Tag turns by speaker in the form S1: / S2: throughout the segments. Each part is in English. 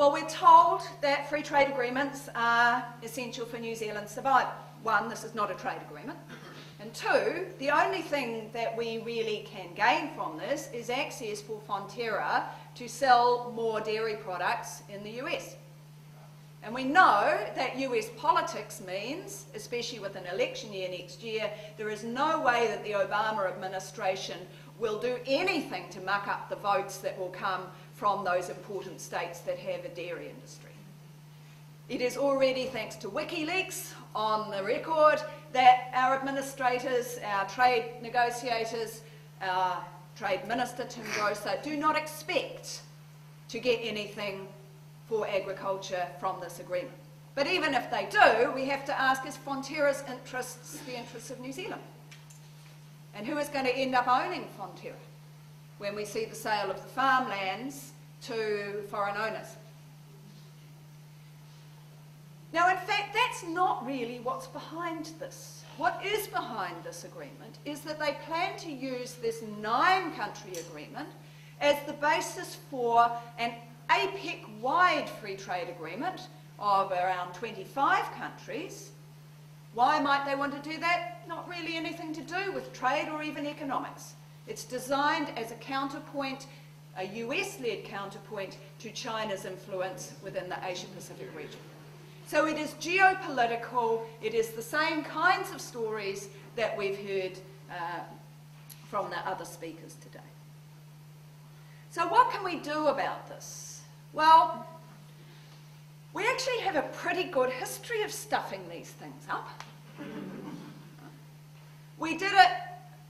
S1: Well, we're told that free trade agreements are essential for New Zealand's survival. One, this is not a trade agreement. And two, the only thing that we really can gain from this is access for Fonterra to sell more dairy products in the US. And we know that US politics means, especially with an election year next year, there is no way that the Obama administration will do anything to muck up the votes that will come from those important states that have a dairy industry. It is already, thanks to WikiLeaks, on the record that our administrators, our trade negotiators, our Trade Minister Tim Grosser do not expect to get anything for agriculture from this agreement. But even if they do, we have to ask, is Fonterra's interests the interests of New Zealand? And who is going to end up owning Fonterra when we see the sale of the farmlands to foreign owners? Now, in fact, that's not really what's behind this. What is behind this agreement is that they plan to use this 9-country agreement as the basis for an APEC-wide free trade agreement of around 25 countries. Why might they want to do that? Not really anything to do with trade or even economics. It's designed as a counterpoint, a US-led counterpoint to China's influence within the Asia-Pacific region. So it is geopolitical, it is the same kinds of stories that we've heard from the other speakers today. So what can we do about this? Well, we actually have a pretty good history of stuffing these things up. We did it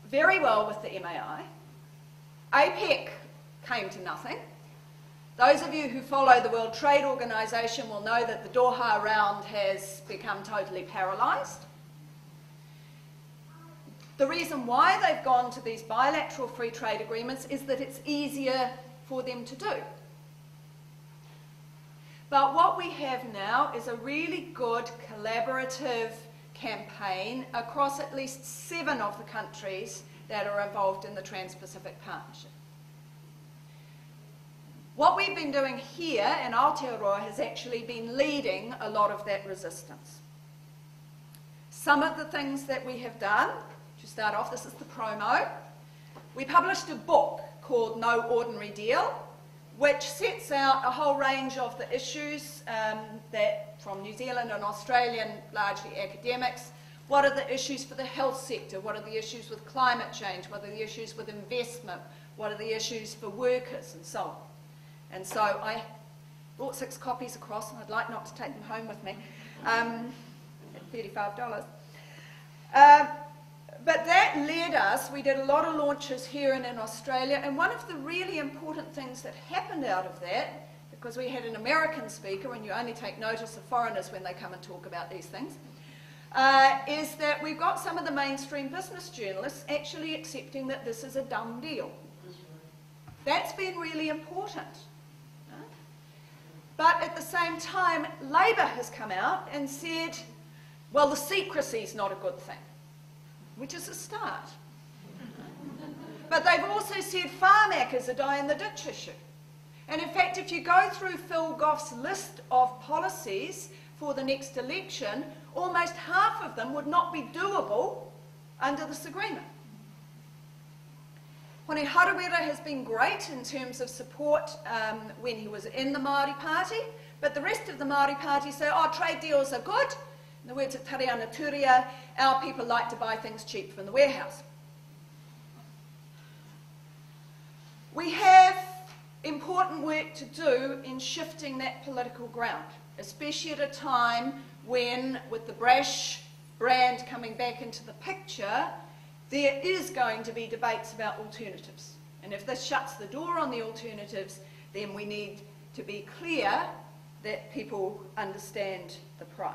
S1: very well with the MAI. APEC came to nothing. Those of you who follow the World Trade Organization will know that the Doha round has become totally paralysed. The reason why they've gone to these bilateral free trade agreements is that it's easier for them to do. But what we have now is a really good collaborative campaign across at least 7 of the countries that are involved in the Trans-Pacific Partnership. What we've been doing here in Aotearoa has actually been leading a lot of that resistance. Some of the things that we have done, to start off, this is the promo. We published a book called No Ordinary Deal, which sets out a whole range of the issues that from New Zealand and Australian, largely academics. What are the issues for the health sector? What are the issues with climate change? What are the issues with investment? What are the issues for workers and so on? And so I brought 6 copies across, and I'd like not to take them home with me, at $35. But that led us, we did a lot of launches here and in Australia, and one of the really important things that happened out of that, because we had an American speaker, and you only take notice of foreigners when they come and talk about these things, is that we've got some of the mainstream business journalists actually accepting that this is a dumb deal. That's been really important. But at the same time, Labour has come out and said, well, the secrecy is not a good thing, which is a start. But they've also said farm acres are die in the ditch issue. And in fact, if you go through Phil Goff's list of policies for the next election, almost half of them would not be doable under this agreement. Hone Harawira has been great in terms of support when he was in the Māori Party, but the rest of the Māori Party say, oh, trade deals are good. In the words of Tariana Turia, our people like to buy things cheap from the warehouse. We have important work to do in shifting that political ground, especially at a time when, with the brash brand coming back into the picture, there is going to be debates about alternatives. And if this shuts the door on the alternatives, then we need to be clear that people understand the price.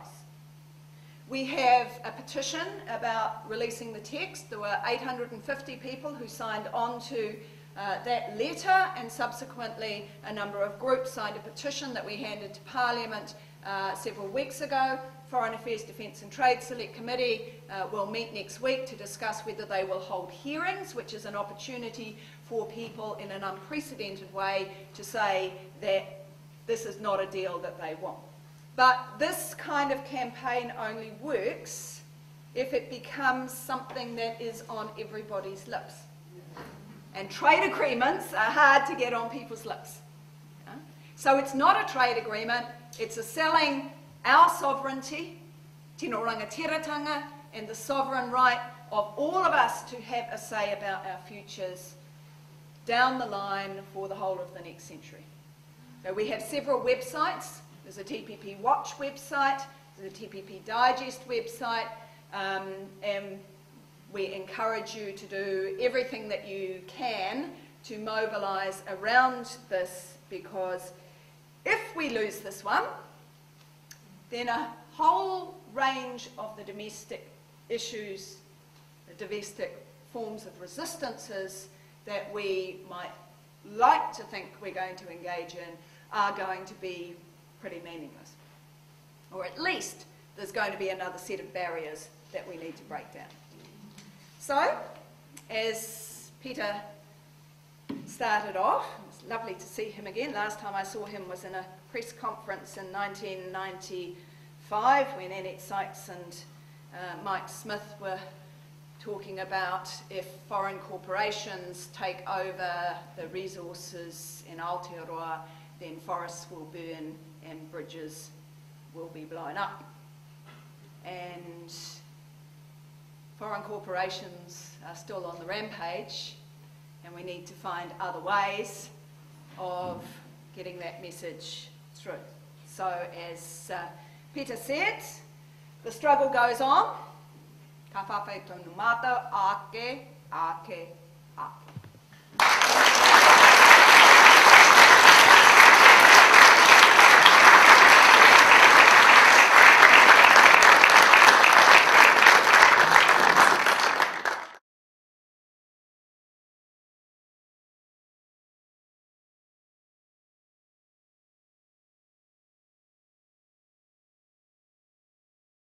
S1: We have a petition about releasing the text. There were 850 people who signed on to that letter, and subsequently a number of groups signed a petition that we handed to Parliament several weeks ago. Foreign Affairs, Defence and Trade Select Committee will meet next week to discuss whether they will hold hearings, which is an opportunity for people in an unprecedented way to say that this is not a deal that they want. But this kind of campaign only works if it becomes something that is on everybody's lips. And trade agreements are hard to get on people's lips. So it's not a trade agreement, it's a selling our sovereignty, tino rangatiratanga, and the sovereign right of all of us to have a say about our futures down the line for the whole of the next century. So we have several websites. There's a TPP Watch website, there's a TPP Digest website, and we encourage you to do everything that you can to mobilise around this, because if we lose this one, then a whole range of the domestic issues, the domestic forms of resistances that we might like to think we're going to engage in are going to be pretty meaningless. Or at least there's going to be another set of barriers that we need to break down. So, as Peter started off, it was lovely to see him again. Last time I saw him was in a press conference in 1995 when Annette Sykes and Mike Smith were talking about if foreign corporations take over the resources in Aotearoa, then forests will burn and bridges will be blown up. And foreign corporations are still on the rampage, and we need to find other ways of getting that message through. So as Peter said, the struggle goes on. Ka whawhai tonu mātou, ake, ake, ake.